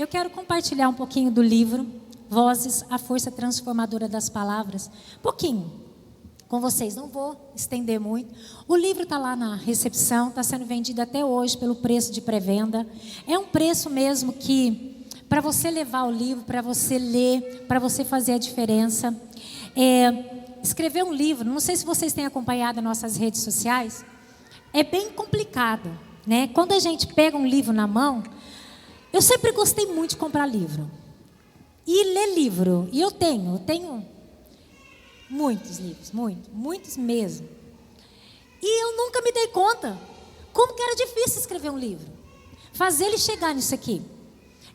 Eu quero compartilhar um pouquinho do livro Vozes, a Força Transformadora das Palavras. Pouquinho com vocês, não vou estender muito. O livro está lá na recepção, está sendo vendido até hoje pelo preço de pré-venda. É um preço mesmo que, para você levar o livro, para você ler, para você fazer a diferença. Escrever um livro, não sei se vocês têm acompanhado nossas redes sociais, é bem complicado, né? Quando a gente pega um livro na mão, eu sempre gostei muito de comprar livro e ler livro. E eu tenho muitos livros, muitos mesmo. E eu nunca me dei conta como que era difícil escrever um livro, fazer ele chegar nisso aqui.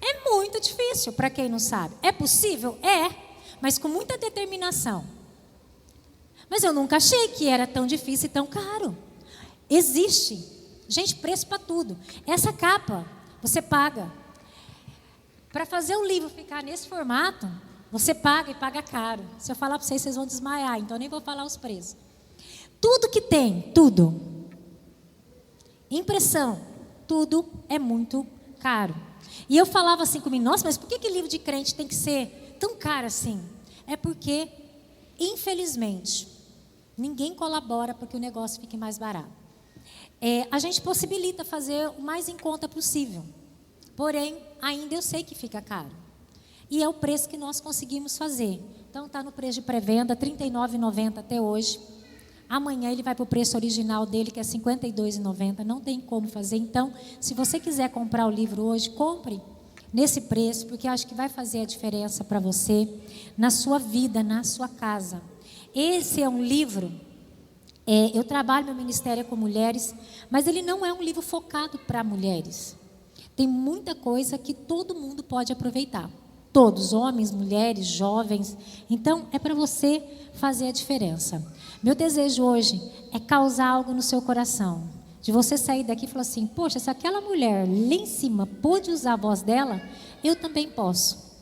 É muito difícil, para quem não sabe. É possível? É, mas com muita determinação. Mas eu nunca achei que era tão difícil e tão caro. Existe, gente, preço para tudo. Essa capa, você paga. Para fazer o livro ficar nesse formato, você paga e paga caro. Se eu falar para vocês, vocês vão desmaiar, então eu nem vou falar os preços. Tudo que tem, tudo. Impressão, tudo é muito caro. E eu falava assim comigo, nossa, mas por que livro de crente tem que ser tão caro assim? É porque, infelizmente, ninguém colabora para que o negócio fique mais barato. A gente possibilita fazer o mais em conta possível. Porém, ainda eu sei que fica caro. E é o preço que nós conseguimos fazer. Então, está no preço de pré-venda, R$ 39,90 até hoje. Amanhã ele vai para o preço original dele, que é R$ 52,90. Não tem como fazer. Então, se você quiser comprar o livro hoje, compre nesse preço, porque acho que vai fazer a diferença para você, na sua vida, na sua casa. Esse é um livro, eu trabalho, meu ministério é com mulheres, mas ele não é um livro focado para mulheres. Tem muita coisa que todo mundo pode aproveitar. Todos, homens, mulheres, jovens. Então, é para você fazer a diferença. Meu desejo hoje é causar algo no seu coração. De você sair daqui e falar assim, poxa, se aquela mulher lá em cima pôde usar a voz dela, eu também posso.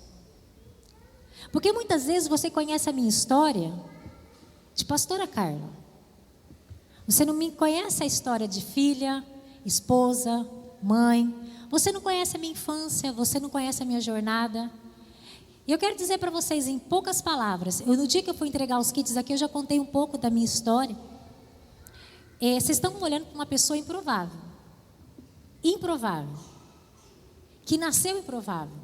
Porque muitas vezes você conhece a minha história de pastora Carla. Você não me conhece a história de filha, esposa, mãe. Você não conhece a minha infância, você não conhece a minha jornada. E eu quero dizer para vocês em poucas palavras, no dia que eu fui entregar os kits aqui, eu já contei um pouco da minha história. Vocês estão olhando para uma pessoa improvável. Improvável. Que nasceu improvável.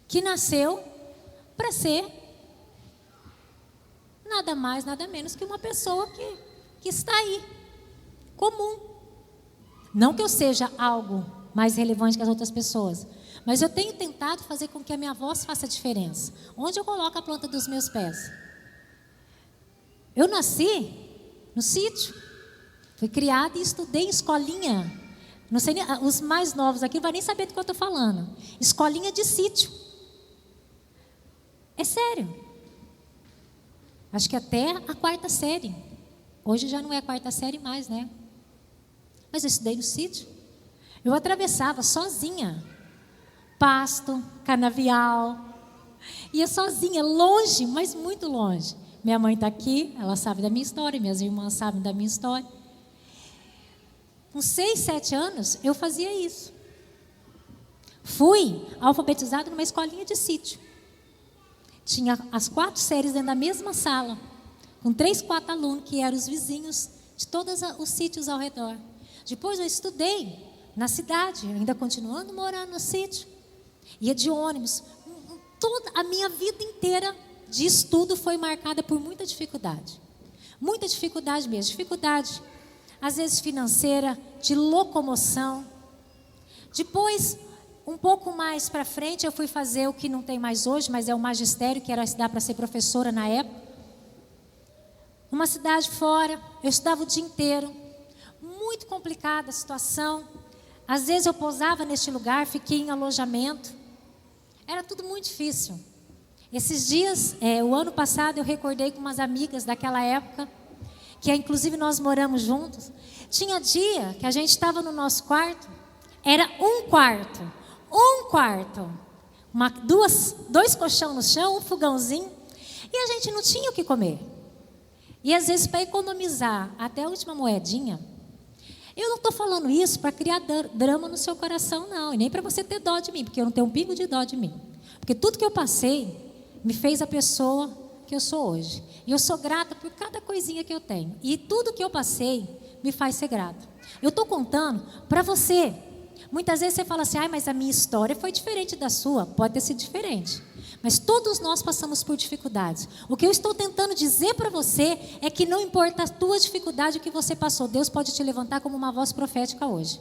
Que nasceu para ser nada mais, nada menos que uma pessoa que está aí, comum. Não que eu seja algo mais relevante que as outras pessoas, mas eu tenho tentado fazer com que a minha voz faça diferença. Onde eu coloco a planta dos meus pés? Eu nasci no sítio, fui criada e estudei em escolinha. Não sei, os mais novos aqui não vão nem saber do que eu estou falando. Escolinha de sítio. É sério. Acho que até a 4ª série. Hoje já não é a 4ª série mais, né? Mas eu estudei no sítio. Eu atravessava sozinha pasto, canavial. Ia sozinha, longe, mas muito longe. Minha mãe está aqui, ela sabe da minha história, minhas irmãs sabem da minha história. Com 6, 7 anos, eu fazia isso. Fui alfabetizada numa escolinha de sítio. Tinha as 4 séries dentro da mesma sala, com 3, 4 alunos, que eram os vizinhos de todos os sítios ao redor. Depois eu estudei na cidade, ainda continuando morando no sítio. Ia de ônibus. Toda a minha vida inteira de estudo foi marcada por muita dificuldade. Muita dificuldade mesmo. Dificuldade, às vezes financeira, de locomoção. Depois, um pouco mais para frente, eu fui fazer o que não tem mais hoje, mas é o magistério, que era estudar para ser professora na época. Numa cidade fora, eu estudava o dia inteiro. Muito complicada a situação. Às vezes eu pousava neste lugar, fiquei em alojamento. Era tudo muito difícil. Esses dias, o ano passado, eu recordei com umas amigas daquela época, que inclusive nós moramos juntos. Tinha dia que a gente estava no nosso quarto, era um quarto, dois colchão no chão, um fogãozinho, e a gente não tinha o que comer. E às vezes, para economizar até a última moedinha, Eu não estou falando isso para criar drama no seu coração, não. E nem para você ter dó de mim, porque eu não tenho um pingo de dó de mim. Porque tudo que eu passei me fez a pessoa que eu sou hoje. E eu sou grata por cada coisinha que eu tenho. E tudo que eu passei me faz ser grata. Eu estou contando para você. Muitas vezes você fala assim, mas a minha história foi diferente da sua. Pode ter sido diferente. Mas todos nós passamos por dificuldades. O que eu estou tentando dizer para você é que não importa a tua dificuldade, o que você passou, Deus pode te levantar como uma voz profética hoje.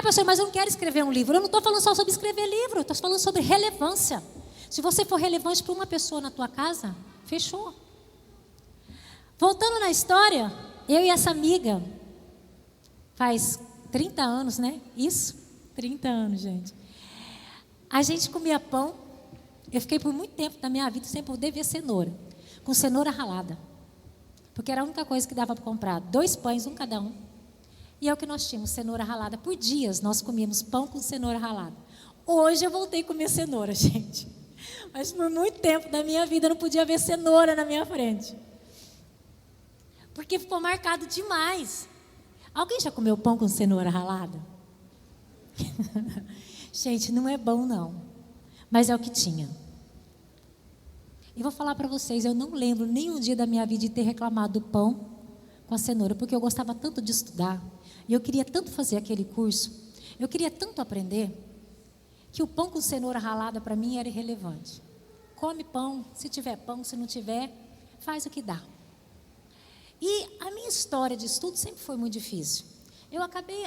Pastor, mas eu não quero escrever um livro. Eu não estou falando só sobre escrever livro, eu estou falando sobre relevância. Se você for relevante para uma pessoa na tua casa, fechou. Voltando na história, eu e essa amiga, faz 30 anos, né? Isso? 30 anos, gente. A gente comia pão. Eu fiquei por muito tempo da minha vida sem poder ver cenoura. Com cenoura ralada. Porque era a única coisa que dava para comprar. 2 pães, um cada um. E é o que nós tínhamos, cenoura ralada. Por dias nós comíamos pão com cenoura ralada. Hoje eu voltei a comer cenoura, gente. Mas por muito tempo da minha vida eu não podia ver cenoura na minha frente. Porque ficou marcado demais. Alguém já comeu pão com cenoura ralada? Gente, não é bom não. Mas é o que tinha. E vou falar para vocês, eu não lembro nenhum dia da minha vida de ter reclamado do pão com a cenoura, porque eu gostava tanto de estudar, e eu queria tanto fazer aquele curso, eu queria tanto aprender, que o pão com cenoura ralada para mim era irrelevante. Come pão, se tiver pão, se não tiver, faz o que dá. E a minha história de estudo sempre foi muito difícil. Eu acabei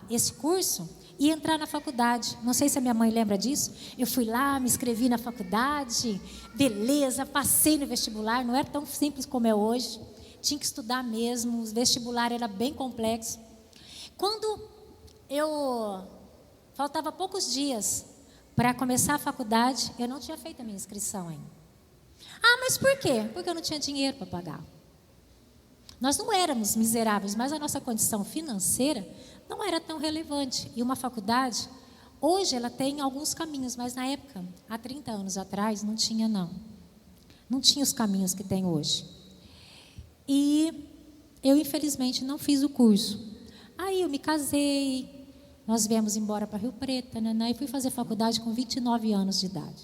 esse curso e entrar na faculdade. Não sei se a minha mãe lembra disso. Eu fui lá, me inscrevi na faculdade, beleza, passei no vestibular. Não era tão simples como é hoje. Tinha que estudar mesmo, o vestibular era bem complexo. Quando faltava poucos dias para começar a faculdade, eu não tinha feito a minha inscrição ainda. Mas por quê? Porque eu não tinha dinheiro para pagar. Nós não éramos miseráveis, mas a nossa condição financeira não era tão relevante. E uma faculdade, hoje ela tem alguns caminhos, mas na época, há 30 anos atrás, não tinha não. Não tinha os caminhos que tem hoje. E eu, infelizmente, não fiz o curso. Aí eu me casei, nós viemos embora para Rio Preto, e fui fazer faculdade com 29 anos de idade.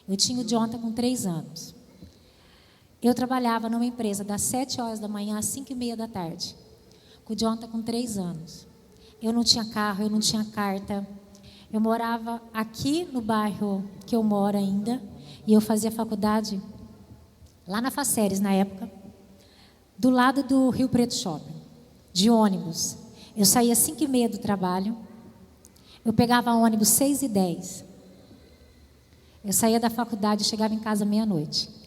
Eu tinha o Jonathan com 3 anos. Eu trabalhava numa empresa das 7 horas da manhã às 5:30 da tarde. Com o Jonathan com 3 anos. Eu não tinha carro, eu não tinha carta. Eu morava aqui no bairro que eu moro ainda. E eu fazia faculdade lá na Faceres, na época. Do lado do Rio Preto Shopping. De ônibus. Eu saía às 5:30 do trabalho. Eu pegava ônibus 6:10. Eu saía da faculdade e chegava em casa meia-noite.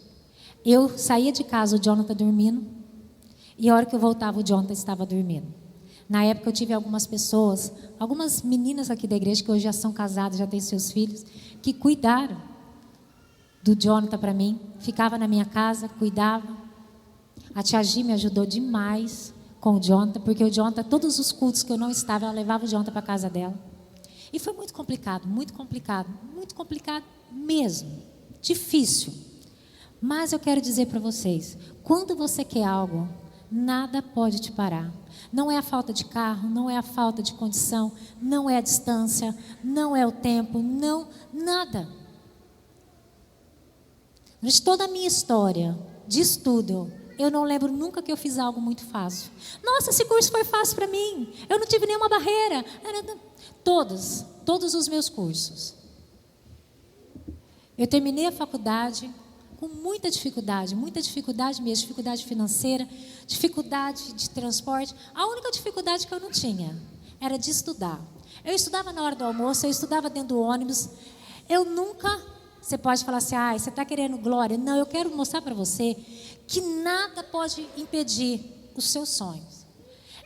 Eu saía de casa, o Jonathan dormindo, e a hora que eu voltava, o Jonathan estava dormindo. Na época eu tive algumas pessoas, algumas meninas aqui da igreja, que hoje já são casadas, já têm seus filhos, que cuidaram do Jonathan para mim, ficava na minha casa, cuidava. A tia Gi me ajudou demais com o Jonathan, porque o Jonathan, todos os cultos que eu não estava, ela levava o Jonathan para a casa dela. E foi muito complicado mesmo, difícil. Mas eu quero dizer para vocês, quando você quer algo, nada pode te parar. Não é a falta de carro, não é a falta de condição, não é a distância, não é o tempo, não, nada. Durante toda a minha história de estudo, eu não lembro nunca que eu fiz algo muito fácil. Nossa, esse curso foi fácil para mim, eu não tive nenhuma barreira. Todos os meus cursos. Eu terminei a faculdade com muita dificuldade mesmo, dificuldade financeira, dificuldade de transporte. A única dificuldade que eu não tinha era de estudar. Eu estudava na hora do almoço, eu estudava dentro do ônibus. Eu nunca, você pode falar assim, você está querendo glória. Não, eu quero mostrar para você que nada pode impedir os seus sonhos.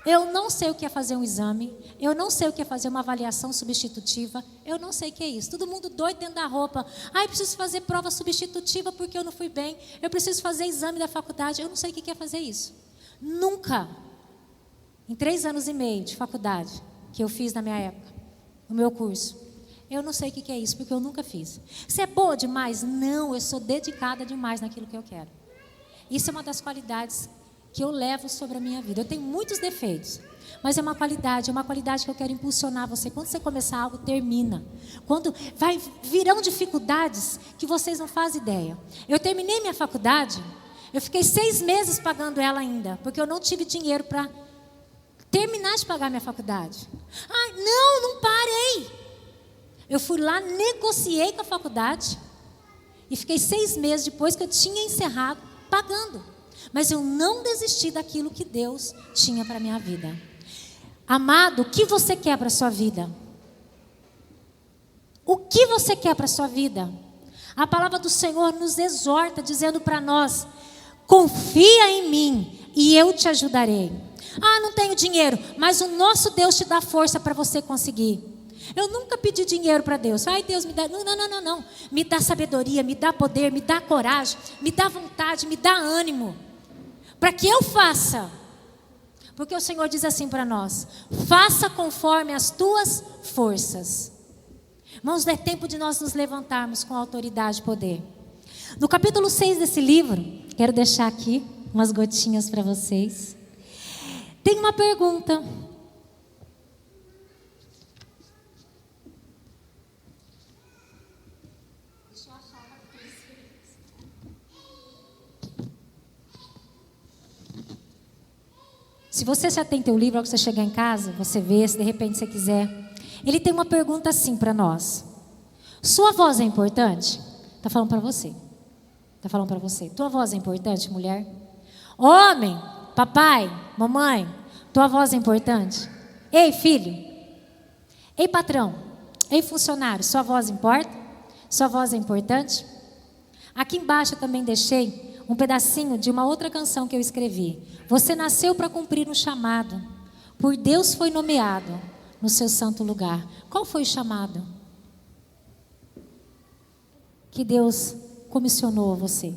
Eu não sei o que é fazer um exame, eu não sei o que é fazer uma avaliação substitutiva, eu não sei o que é isso. Todo mundo doido dentro da roupa. Eu preciso fazer prova substitutiva porque eu não fui bem, eu preciso fazer exame da faculdade, eu não sei o que é fazer isso. Nunca, em 3 anos e meio de faculdade, que eu fiz na minha época, no meu curso, eu não sei o que é isso, porque eu nunca fiz. Você é boa demais? Não, eu sou dedicada demais naquilo que eu quero. Isso é uma das qualidades que eu levo sobre a minha vida. Eu tenho muitos defeitos, mas é uma qualidade que eu quero impulsionar você. Quando você começar algo, termina. Quando virão dificuldades que vocês não fazem ideia. Eu terminei minha faculdade, eu fiquei 6 meses pagando ela ainda, porque eu não tive dinheiro para terminar de pagar minha faculdade. Ah, não parei. Eu fui lá, negociei com a faculdade e fiquei 6 meses depois que eu tinha encerrado, pagando. Mas eu não desisti daquilo que Deus tinha para a minha vida. Amado, o que você quer para a sua vida? O que você quer para a sua vida? A palavra do Senhor nos exorta, dizendo para nós: confia em mim e eu te ajudarei. Ah, não tenho dinheiro, mas o nosso Deus te dá força para você conseguir. Eu nunca pedi dinheiro para Deus. Ai, Deus me dá. Não. Me dá sabedoria, me dá poder, me dá coragem, me dá vontade, me dá ânimo, para que eu faça. Porque o Senhor diz assim para nós: faça conforme as tuas forças. Irmãos, é tempo de nós nos levantarmos com autoridade e poder. No capítulo 6 desse livro, quero deixar aqui umas gotinhas para vocês. Tem uma pergunta. Se você já tem teu livro, ao que você chegar em casa, você vê, se de repente você quiser. Ele tem uma pergunta assim para nós: sua voz é importante? Está falando para você. Está falando para você. Tua voz é importante, mulher? Homem, papai, mamãe, tua voz é importante? Ei, filho. Ei, patrão. Ei, funcionário, sua voz importa? Sua voz é importante? Aqui embaixo eu também deixei um pedacinho de uma outra canção que eu escrevi. Você nasceu para cumprir um chamado. Por Deus foi nomeado no seu santo lugar. Qual foi o chamado que Deus comissionou a você?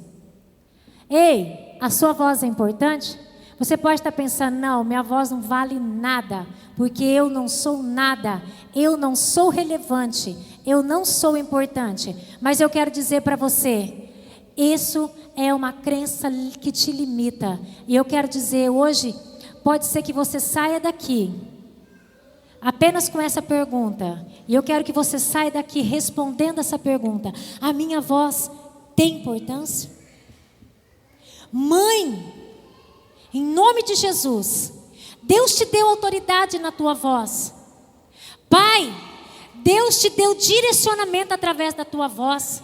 Ei, a sua voz é importante? Você pode estar pensando: não, minha voz não vale nada, porque eu não sou nada, eu não sou relevante, eu não sou importante. Mas eu quero dizer para você: isso é uma crença que te limita. E eu quero dizer hoje, pode ser que você saia daqui apenas com essa pergunta. E eu quero que você saia daqui respondendo essa pergunta: a minha voz tem importância? Mãe, em nome de Jesus, Deus te deu autoridade na tua voz. Pai, Deus te deu direcionamento através da tua voz.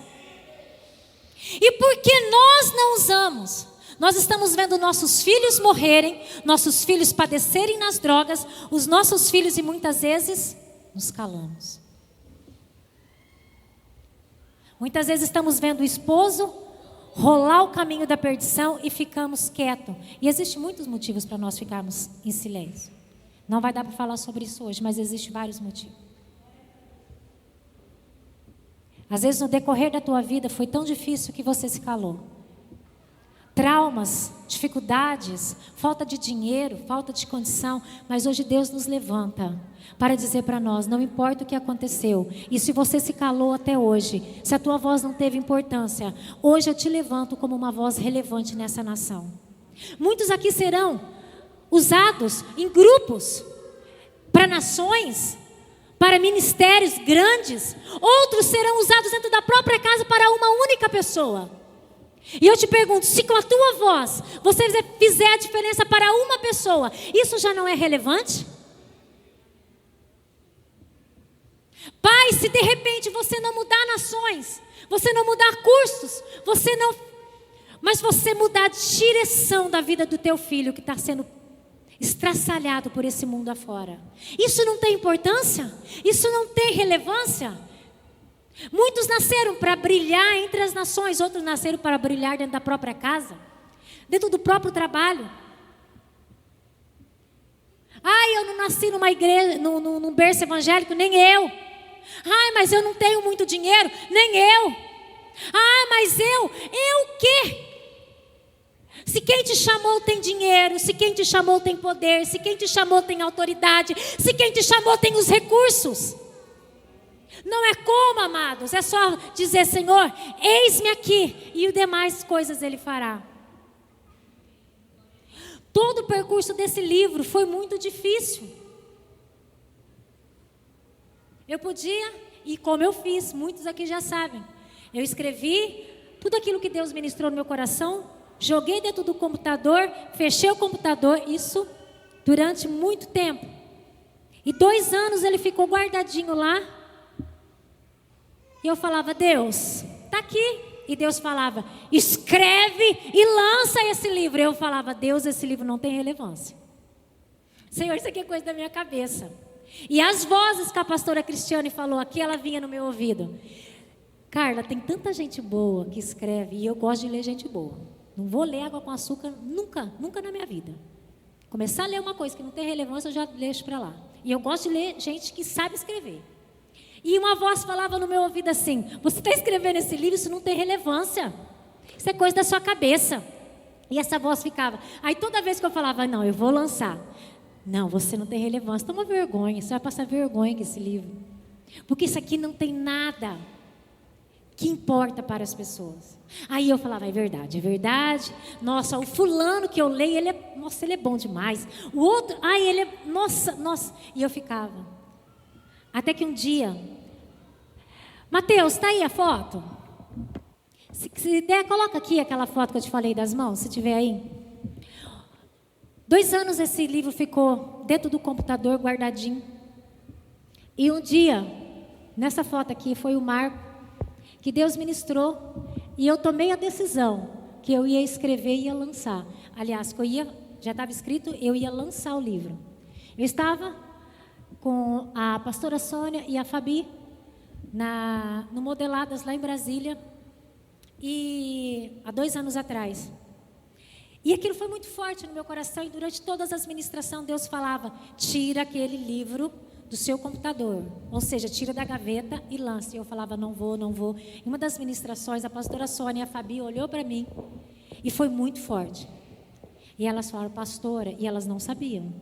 E por que nós não usamos? Nós estamos vendo nossos filhos morrerem, nossos filhos padecerem nas drogas, os nossos filhos, e muitas vezes nos calamos. Muitas vezes estamos vendo o esposo rolar o caminho da perdição e ficamos quietos. E existem muitos motivos para nós ficarmos em silêncio. Não vai dar para falar sobre isso hoje, mas existem vários motivos. Às vezes no decorrer da tua vida foi tão difícil que você se calou. Traumas, dificuldades, falta de dinheiro, falta de condição. Mas hoje Deus nos levanta para dizer para nós: não importa o que aconteceu. E se você se calou até hoje, se a tua voz não teve importância, hoje eu te levanto como uma voz relevante nessa nação. Muitos aqui serão usados em grupos, para nações, para ministérios grandes. Outros serão usados dentro da própria casa para uma única pessoa. E eu te pergunto: se com a tua voz você fizer a diferença para uma pessoa, isso já não é relevante? Pai, se de repente você não mudar nações, você não mudar cursos, mas você mudar a direção da vida do teu filho que está sendo estraçalhado por esse mundo afora, isso não tem importância? Isso não tem relevância? Muitos nasceram para brilhar entre as nações, outros nasceram para brilhar dentro da própria casa, dentro do próprio trabalho. Ai, eu não nasci numa igreja, num berço evangélico, nem eu. Ai, mas eu não tenho muito dinheiro, nem eu. Ah, mas eu o quê? Se quem te chamou tem dinheiro, se quem te chamou tem poder, se quem te chamou tem autoridade, se quem te chamou tem os recursos. Não é como, amados, é só dizer: Senhor, eis-me aqui, e as demais coisas Ele fará. Todo o percurso desse livro foi muito difícil. Eu podia, e como eu fiz, muitos aqui já sabem, eu escrevi tudo aquilo que Deus ministrou no meu coração, joguei dentro do computador, fechei o computador, isso durante muito tempo. E 2 anos ele ficou guardadinho lá. E eu falava, Deus, está aqui. E Deus falava, escreve e lança esse livro. Eu falava, Deus, esse livro não tem relevância. Senhor, isso aqui é coisa da minha cabeça. E as vozes que a pastora Cristiane falou aqui, ela vinha no meu ouvido. Carla, tem tanta gente boa que escreve, e eu gosto de ler gente boa. Não vou ler Água com Açúcar nunca, nunca na minha vida. Começar a ler uma coisa que não tem relevância, eu já deixo para lá. E eu gosto de ler gente que sabe escrever. E uma voz falava no meu ouvido assim, você está escrevendo esse livro, isso não tem relevância. Isso é coisa da sua cabeça. E essa voz ficava. Aí toda vez que eu falava, não, eu vou lançar. Não, você não tem relevância. Toma vergonha, você vai passar vergonha com esse livro. Porque isso aqui não tem nada que importa para as pessoas. Aí eu falava, é verdade, é verdade. Nossa, o fulano que eu leio, ele é bom demais. O outro, ele é, nossa. E eu ficava. Até que um dia, Mateus, está aí a foto? Se der, coloca aqui aquela foto que eu te falei das mãos, se tiver aí. 2 anos esse livro ficou dentro do computador, guardadinho. E um dia, nessa foto aqui, foi o marco que Deus ministrou. E eu tomei a decisão que eu ia escrever e ia lançar. Aliás, já estava escrito, eu ia lançar o livro. Eu estava com a pastora Sônia e a Fabi no Modeladas lá em Brasília, e há 2 anos atrás. E aquilo foi muito forte no meu coração, e durante todas as ministrações Deus falava, tira aquele livro do seu computador, ou seja, tira da gaveta e lança. E eu falava, não vou. Em uma das ministrações, a pastora Sônia e a Fabi olhou para mim, e foi muito forte. E elas falaram, pastora, e elas não sabiam.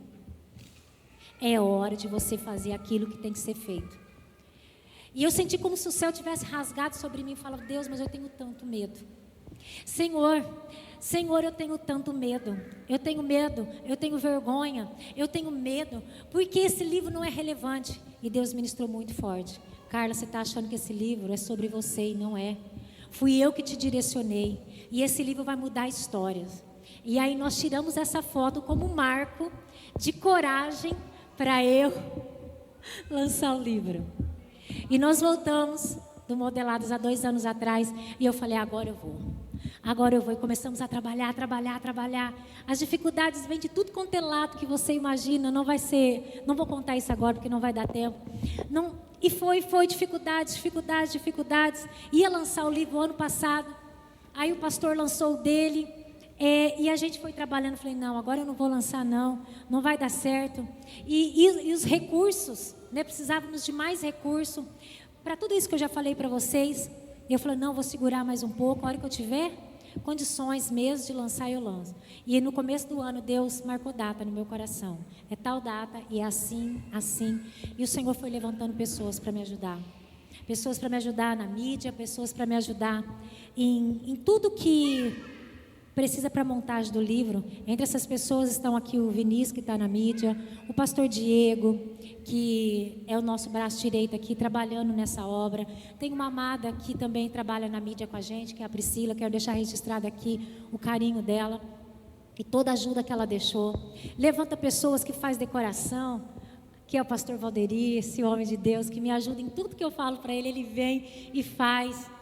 É hora de você fazer aquilo que tem que ser feito. E eu senti como se o céu tivesse rasgado sobre mim e falava, Deus, mas eu tenho tanto medo. Senhor, eu tenho tanto medo. Eu tenho medo, eu tenho vergonha, eu tenho medo, porque esse livro não é relevante. E Deus ministrou muito forte. Carla, você está achando que esse livro é sobre você e não é. Fui eu que te direcionei. E esse livro vai mudar histórias. E aí nós tiramos essa foto como um marco de coragem para eu lançar o livro. E nós voltamos do Modelados há 2 anos atrás, e eu falei, agora eu vou. E começamos a trabalhar. As dificuldades vêm de tudo quanto é lado que você imagina, não vou contar isso agora porque não vai dar tempo. E foi dificuldades. Ia lançar o livro ano passado, aí o pastor lançou o dele. E a gente foi trabalhando, falei, não, agora eu não vou lançar não vai dar certo. E os recursos, né, precisávamos de mais recurso, para tudo isso que eu já falei para vocês. Eu falei, não, vou segurar mais um pouco, a hora que eu tiver condições mesmo de lançar, eu lanço. E no começo do ano, Deus marcou data no meu coração, é tal data, e é assim, e o Senhor foi levantando pessoas para me ajudar. Pessoas para me ajudar na mídia, pessoas para me ajudar em tudo que precisa para a montagem do livro. Entre essas pessoas estão aqui o Vinícius, que está na mídia, o pastor Diego, que é o nosso braço direito aqui, trabalhando nessa obra. Tem uma amada que também trabalha na mídia com a gente, que é a Priscila. Quero deixar registrado aqui o carinho dela e toda a ajuda que ela deixou. Levanta pessoas que faz decoração, que é o pastor Valderi, esse homem de Deus, que me ajuda em tudo que eu falo para ele, ele vem e faz.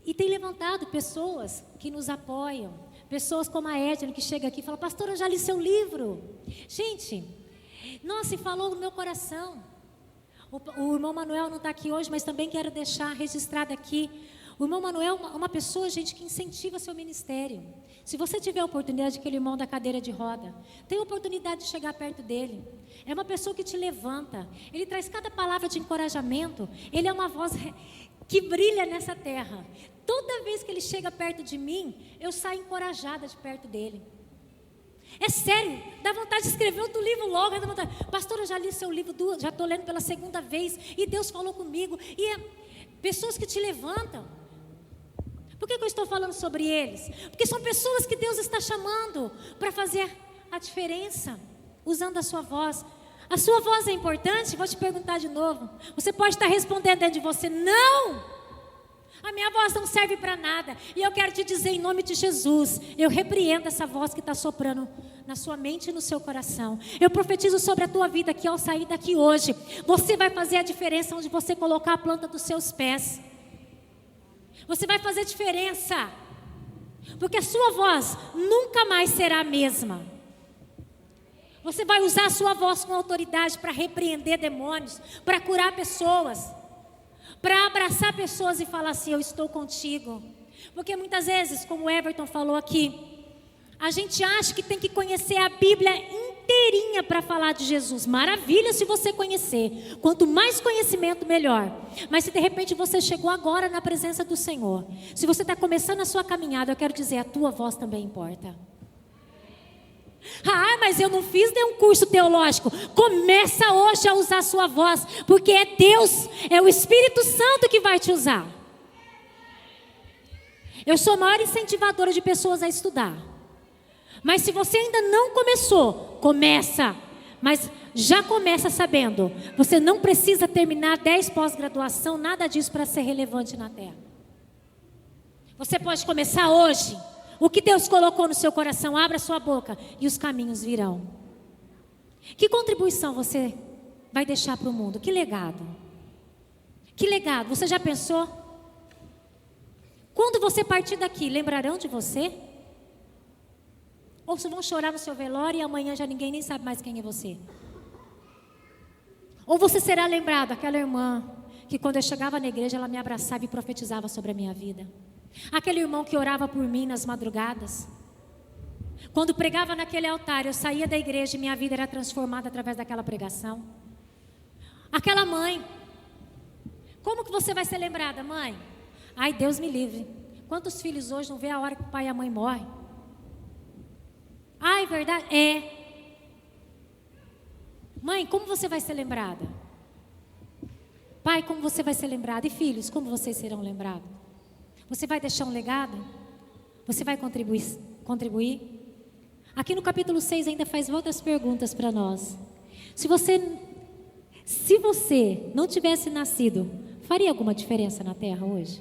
E tem levantado pessoas que nos apoiam, pessoas como a Edna, que chega aqui e fala, pastora, eu já li seu livro. Gente, nossa, e falou no meu coração. O irmão Manuel não está aqui hoje, mas também quero deixar registrado aqui. O irmão Manuel é uma pessoa, gente, que incentiva seu ministério. Se você tiver a oportunidade, aquele irmão da cadeira de roda, tem a oportunidade de chegar perto dele. É uma pessoa que te levanta. Ele traz cada palavra de encorajamento. Ele é uma voz que brilha nessa terra. Toda vez que ele chega perto de mim, eu saio encorajada de perto dele. É sério, dá vontade de escrever outro livro logo. Dá vontade. Pastor, eu já li seu livro, já estou lendo pela 2ª vez, e Deus falou comigo. E pessoas que te levantam. Por que eu estou falando sobre eles? Porque são pessoas que Deus está chamando para fazer a diferença, usando a sua voz. A sua voz é importante? Vou te perguntar de novo. Você pode estar respondendo dentro de você: não, a minha voz não serve para nada. E eu quero te dizer, em nome de Jesus, eu repreendo essa voz que está soprando na sua mente e no seu coração. Eu profetizo sobre a tua vida que ao sair daqui hoje, você vai fazer a diferença onde você colocar a planta dos seus pés. Você vai fazer diferença, porque a sua voz nunca mais será a mesma. Você vai usar a sua voz com autoridade para repreender demônios, para curar pessoas, para abraçar pessoas e falar assim: eu estou contigo. Porque muitas vezes, como o Everton falou aqui, a gente acha que tem que conhecer a Bíblia inteirinha para falar de Jesus. Maravilha se você conhecer. Quanto mais conhecimento, melhor. Mas se de repente você chegou agora na presença do Senhor, se você está começando a sua caminhada, eu quero dizer, a tua voz também importa. Ah, mas eu não fiz nenhum curso teológico. Começa hoje a usar a sua voz, porque é Deus, é o Espírito Santo que vai te usar. Eu sou a maior incentivadora de pessoas a estudar. Mas se você ainda não começou, começa. Mas já começa sabendo, você não precisa terminar 10 pós-graduação, nada disso para ser relevante na terra. Você pode começar hoje. O que Deus colocou no seu coração, abra sua boca e os caminhos virão. Que contribuição você vai deixar para o mundo? Que legado? Que legado? Você já pensou? Quando você partir daqui, lembrarão de você? Ou se vão chorar no seu velório e amanhã já ninguém nem sabe mais quem é você? Ou você será lembrado, aquela irmã que quando eu chegava na igreja ela me abraçava e profetizava sobre a minha vida. Aquele irmão que orava por mim nas madrugadas. Quando pregava naquele altar, eu saía da igreja e minha vida era transformada através daquela pregação. Aquela mãe. Como que você vai ser lembrada, mãe? Ai, Deus me livre. Quantos filhos hoje não vê a hora que o pai e a mãe morrem? Ai, verdade? É. Mãe, como você vai ser lembrada? Pai, como você vai ser lembrado? E filhos, como vocês serão lembrados? Você vai deixar um legado? Você vai contribuir? Aqui no capítulo 6 ainda faz outras perguntas para nós. Se você não tivesse nascido, faria alguma diferença na terra hoje?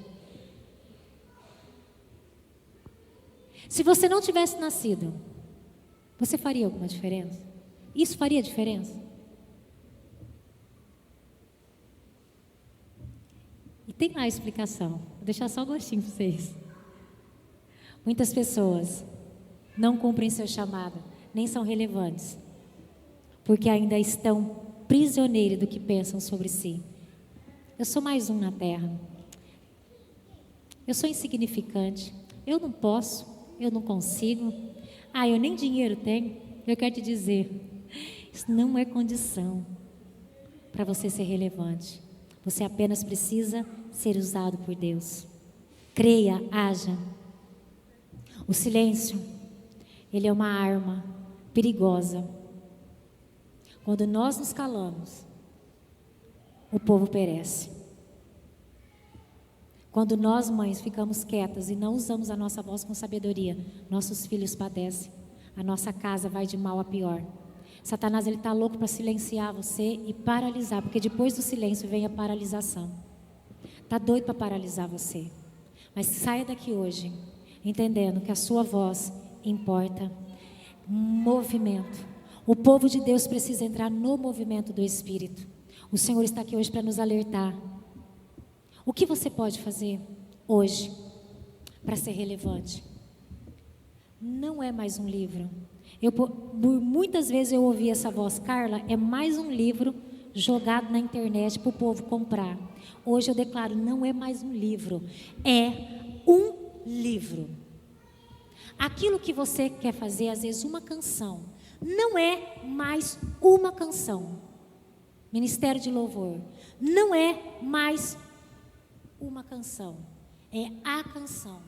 Se você não tivesse nascido, você faria alguma diferença? Isso faria diferença? E tem lá a explicação. Vou deixar só um gostinho para vocês. Muitas pessoas não cumprem seu chamado, nem são relevantes, porque ainda estão prisioneiros do que pensam sobre si. Eu sou mais um na terra. Eu sou insignificante. Eu não posso, eu não consigo. Ah, eu nem dinheiro tenho. Eu quero te dizer, isso não é condição para você ser relevante. Você apenas precisa ser usado por Deus. Creia, haja. O silêncio, ele é uma arma perigosa. Quando nós nos calamos, o povo perece. Quando nós, mães, ficamos quietas e não usamos a nossa voz com sabedoria, nossos filhos padecem. A nossa casa vai de mal a pior. Satanás, ele está louco para silenciar você e paralisar, porque depois do silêncio vem a paralisação. Está doido para paralisar você. Mas saia daqui hoje, entendendo que a sua voz importa. Movimento. O povo de Deus precisa entrar no movimento do Espírito. O Senhor está aqui hoje para nos alertar. O que você pode fazer hoje para ser relevante? Não é mais um livro. Muitas vezes eu ouvi essa voz: Carla, é mais um livro jogado na internet para o povo comprar. Hoje eu declaro, não é mais um livro, é um livro. Aquilo que você quer fazer, às vezes uma canção, não é mais uma canção. Ministério de louvor, não é mais uma canção, é a canção.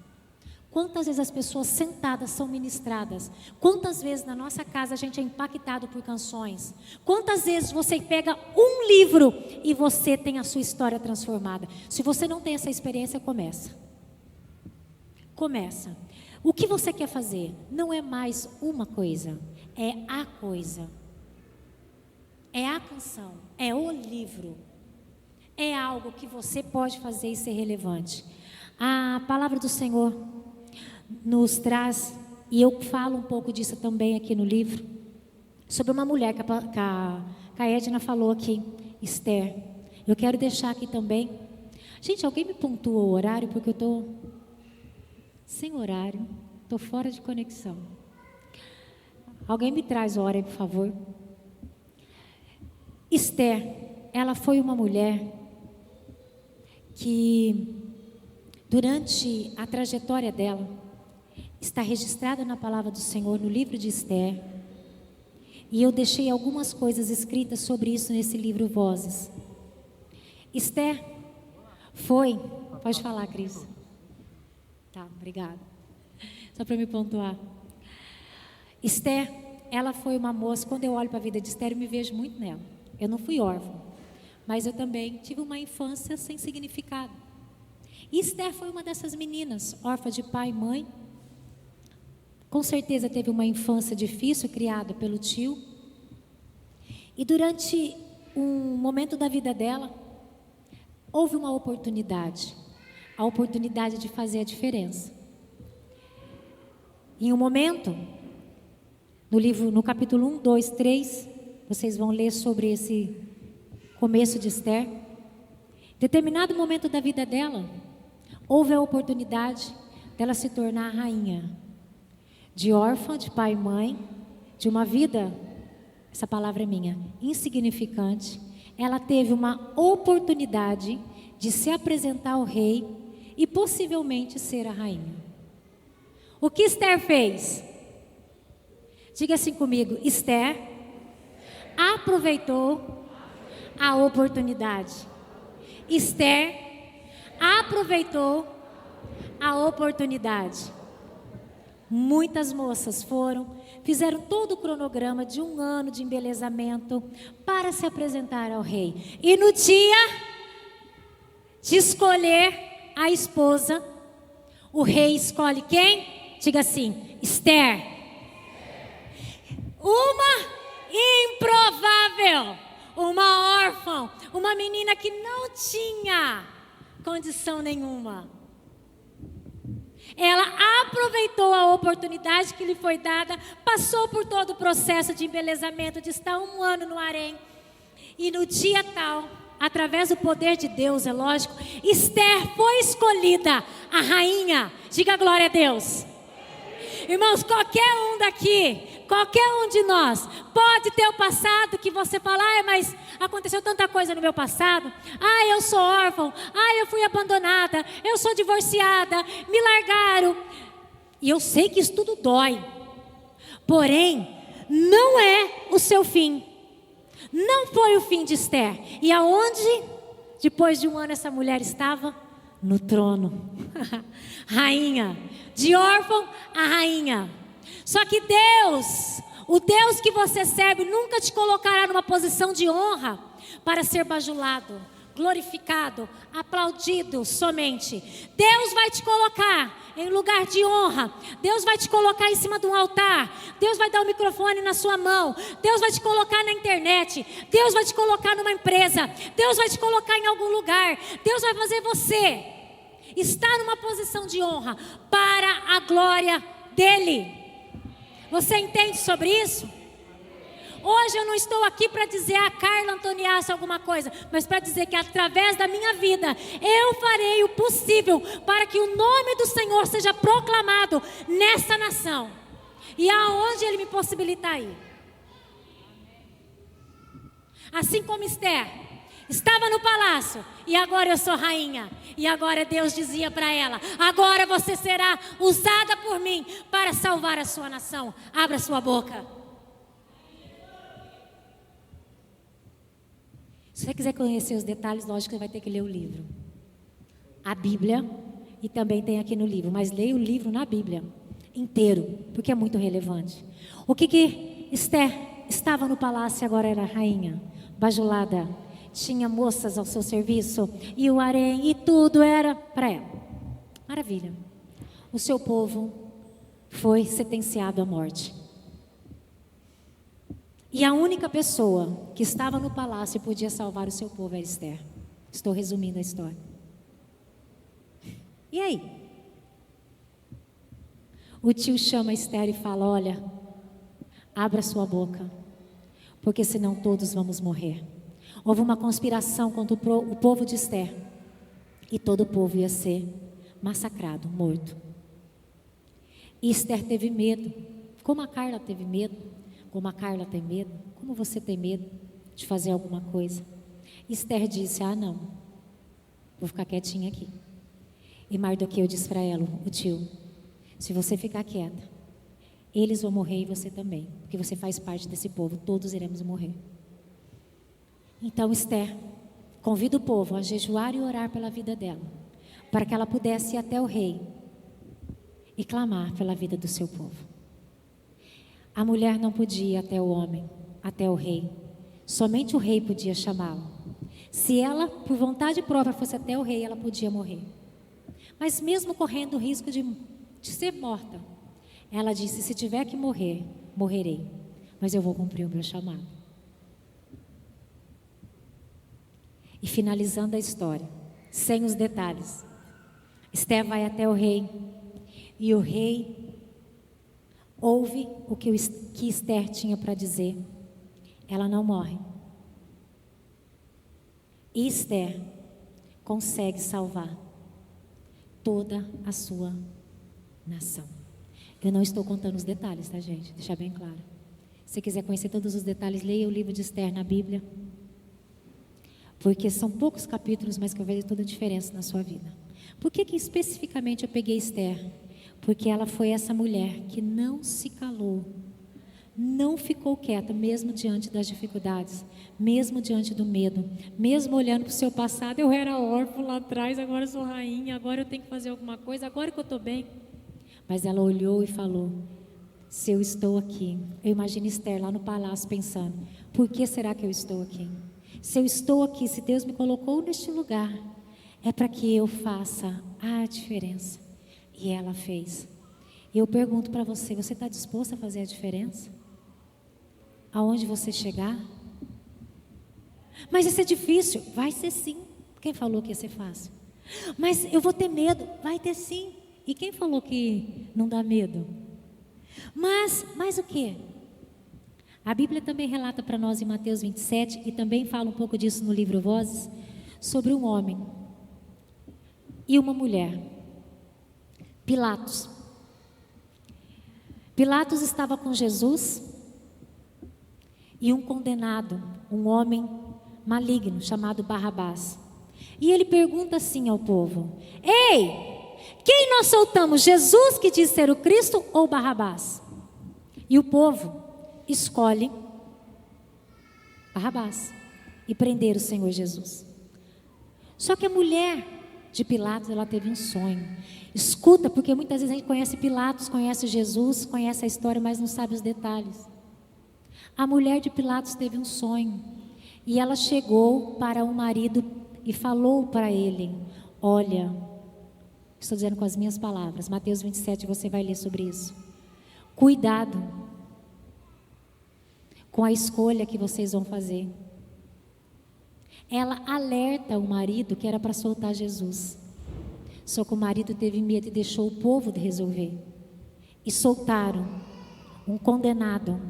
Quantas vezes as pessoas sentadas são ministradas? Quantas vezes na nossa casa a gente é impactado por canções? Quantas vezes você pega um livro e você tem a sua história transformada? Se você não tem essa experiência, começa. Começa. O que você quer fazer? Não é mais uma coisa, é a coisa. É a canção, é o livro. É algo que você pode fazer e ser relevante. A palavra do Senhor nos traz, e eu falo um pouco disso também aqui no livro, sobre uma mulher que a Edna falou aqui, Esther. Eu quero deixar aqui também. Gente, alguém me pontua o horário, porque eu estou sem horário, estou fora de conexão. Alguém me traz o horário, por favor. Esther, ela foi uma mulher que, durante a trajetória dela, está registrada na palavra do Senhor, no livro de Esther. E eu deixei algumas coisas escritas sobre isso nesse livro Vozes. Esther foi... Pode falar, Cris. Tá, obrigada. Só para me pontuar. Esther, ela foi uma moça... Quando eu olho para a vida de Esther, eu me vejo muito nela. Eu não fui órfã, mas eu também tive uma infância sem significado. E Esther foi uma dessas meninas, órfã de pai e mãe. Com certeza teve uma infância difícil, criada pelo tio. E durante um momento da vida dela, houve uma oportunidade. A oportunidade de fazer a diferença. Em um momento, no livro, no capítulo 1, 2, 3, vocês vão ler sobre esse começo de Esther. Em determinado momento da vida dela, houve a oportunidade dela se tornar a rainha. De órfã, de pai e mãe, de uma vida, essa palavra é minha, insignificante. Ela teve uma oportunidade de se apresentar ao rei e possivelmente ser a rainha. O que Esther fez? Diga assim comigo, Esther aproveitou a oportunidade. Esther aproveitou a oportunidade. Muitas moças fizeram todo o cronograma de 1 ano de embelezamento para se apresentar ao rei. E no dia de escolher a esposa, o rei escolhe quem? Diga assim, Esther. Uma improvável, uma órfã, uma menina que não tinha condição nenhuma. Ela aproveitou a oportunidade que lhe foi dada, passou por todo o processo de embelezamento, de estar 1 ano no harém. E no dia tal, através do poder de Deus, é lógico, Esther foi escolhida a rainha. Diga glória a Deus. Irmãos, qualquer um daqui, qualquer um de nós, pode ter o passado que você fala, mas aconteceu tanta coisa no meu passado. Eu sou órfão, eu fui abandonada, eu sou divorciada, me largaram. E eu sei que isso tudo dói. Porém, não é o seu fim. Não foi o fim de Esther. E aonde, depois de 1 ano, essa mulher estava? No trono. Rainha. De órfão a rainha. Só que Deus, o Deus que você serve, nunca te colocará numa posição de honra para ser bajulado, glorificado, aplaudido somente. Deus vai te colocar em lugar de honra. Deus vai te colocar em cima de um altar. Deus vai dar o microfone na sua mão. Deus vai te colocar na internet. Deus vai te colocar numa empresa. Deus vai te colocar em algum lugar. Deus vai fazer você estar numa posição de honra para a glória dele. Você entende sobre isso? Hoje eu não estou aqui para dizer a Carla Antoniasse alguma coisa, mas para dizer que através da minha vida eu farei o possível para que o nome do Senhor seja proclamado nessa nação e aonde Ele me possibilitar ir. Assim como Esther estava no palácio e agora eu sou rainha. E agora Deus dizia para ela, agora você será usada por mim para salvar a sua nação. Abra sua boca. Se você quiser conhecer os detalhes, lógico que você vai ter que ler o livro. A Bíblia, e também tem aqui no livro, mas leia o livro na Bíblia inteiro, porque é muito relevante. O que Esther estava no palácio e agora era rainha, bajulada, tinha moças ao seu serviço, e o harém, e tudo era para ela. Maravilha. o seu povo foi sentenciado à morte. E a única pessoa que estava no palácio e podia salvar o seu povo era Esther. Estou resumindo a história. E aí? O tio chama Esther e fala: olha, abra sua boca, porque senão todos vamos morrer. Houve uma conspiração contra o povo de Esther, e todo o povo ia ser massacrado, morto. E Esther teve medo, como a Carla teve medo, como a Carla tem medo, como você tem medo de fazer alguma coisa. Esther disse: ah, não, vou ficar quietinha aqui. E Mardoqueu disse para ela: o tio, se você ficar quieta, eles vão morrer e você também, porque você faz parte desse povo, todos iremos morrer. Então Esther convida o povo a jejuar e orar pela vida dela, para que ela pudesse ir até o rei e clamar pela vida do seu povo. A mulher não podia ir até o homem, até o rei. Somente o rei podia chamá-la. Se ela, por vontade própria, fosse até o rei, ela podia morrer. Mas mesmo correndo o risco de ser morta, ela disse: se tiver que morrer, morrerei, mas eu vou cumprir o meu chamado. E finalizando a história, sem os detalhes, Esther vai até o rei, e o rei ouve o que Esther tinha para dizer. Ela não morre. E Esther consegue salvar toda a sua nação. Eu não estou contando os detalhes, tá, gente? Deixar bem claro. Se você quiser conhecer todos os detalhes, leia o livro de Esther na Bíblia. Porque são poucos capítulos, mas que vai fazer toda a diferença na sua vida. Por que especificamente eu peguei Esther? Porque ela foi essa mulher que não se calou, não ficou quieta, mesmo diante das dificuldades, mesmo diante do medo, mesmo olhando para o seu passado. Eu era órfã lá atrás, agora eu sou rainha, agora eu tenho que fazer alguma coisa, agora que eu estou bem. Mas ela olhou e falou: se eu estou aqui, eu imagino Esther lá no palácio pensando: por que será que eu estou aqui? Se eu estou aqui, se Deus me colocou neste lugar, é para que eu faça a diferença. E ela fez. E eu pergunto para você: você está disposto a fazer a diferença? Aonde você chegar? Mas isso é difícil. Vai ser sim. Quem falou que ia ser fácil? Mas eu vou ter medo. Vai ter sim. E quem falou que não dá medo? Mas o quê? A Bíblia também relata para nós em Mateus 27, e também fala um pouco disso no livro Vozes, sobre um homem e uma mulher. Pilatos. Pilatos estava com Jesus e um condenado, um homem maligno chamado Barrabás. E ele pergunta assim ao povo: ei, quem nós soltamos? Jesus, que diz ser o Cristo, ou Barrabás? E o povo escolhe Barrabás e prender o Senhor Jesus. Só que a mulher de Pilatos, ela teve um sonho. Escuta, porque muitas vezes a gente conhece Pilatos, conhece Jesus, conhece a história, mas não sabe os detalhes. A mulher de Pilatos teve um sonho, e ela chegou para o marido e falou para ele: olha, estou dizendo com as minhas palavras, Mateus 27, você vai ler sobre isso. Cuidado com a escolha que vocês vão fazer. Ela alerta o marido que era para soltar Jesus. Só que o marido teve medo e deixou o povo de resolver. E soltaram um condenado,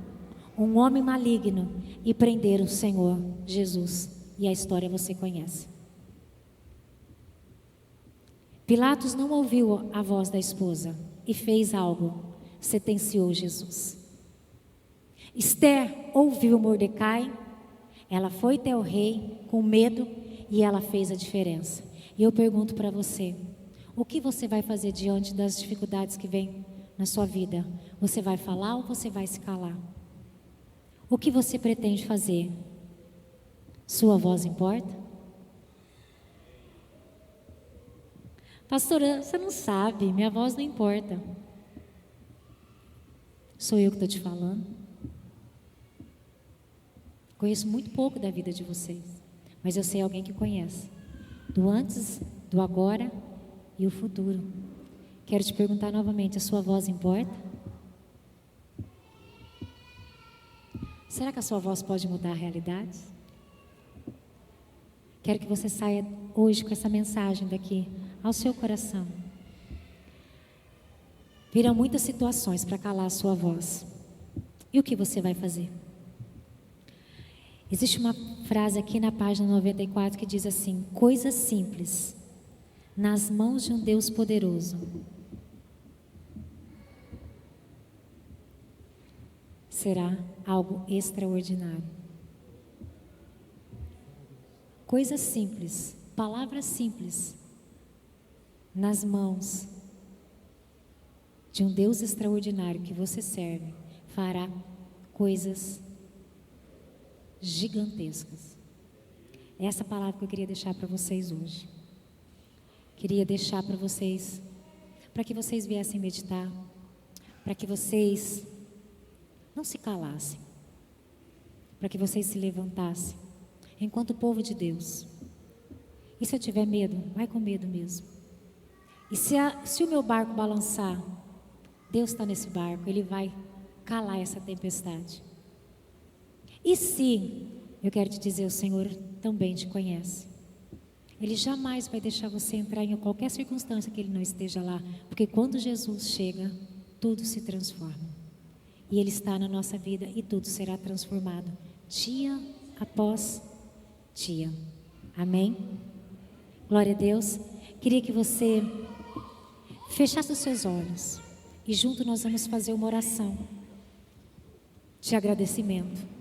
um homem maligno, e prenderam o Senhor Jesus. E a história você conhece. Pilatos não ouviu a voz da esposa e fez algo, sentenciou Jesus. Esther ouviu Mordecai, ela foi até o rei com medo e ela fez a diferença. E eu pergunto para você: o que você vai fazer diante das dificuldades que vêm na sua vida? Você vai falar ou você vai se calar? O que você pretende fazer? Sua voz importa? Pastora, você não sabe, minha voz não importa. Sou eu que estou te falando. Conheço muito pouco da vida de vocês, mas eu sei alguém que conhece, do antes, do agora e o futuro. Quero te perguntar novamente, a sua voz importa? Será que a sua voz pode mudar a realidade? Quero que você saia hoje com essa mensagem daqui ao seu coração. Virão muitas situações para calar a sua voz. E o que você vai fazer? Existe uma frase aqui na página 94 que diz assim: coisas simples nas mãos de um Deus poderoso será algo extraordinário. Coisas simples, palavras simples nas mãos de um Deus extraordinário que você serve fará coisas gigantescas. Essa palavra que eu queria deixar para vocês hoje. Queria deixar para vocês, para que vocês viessem meditar, para que vocês não se calassem, para que vocês se levantassem, enquanto povo de Deus. E se eu tiver medo, vai com medo mesmo. E se o meu barco balançar, Deus está nesse barco, Ele vai calar essa tempestade. E se, eu quero te dizer, o Senhor também te conhece. Ele jamais vai deixar você entrar em qualquer circunstância que Ele não esteja lá, porque quando Jesus chega, tudo se transforma. E Ele está na nossa vida e tudo será transformado, dia após dia. Amém? Glória a Deus. Queria que você fechasse os seus olhos e junto nós vamos fazer uma oração de agradecimento.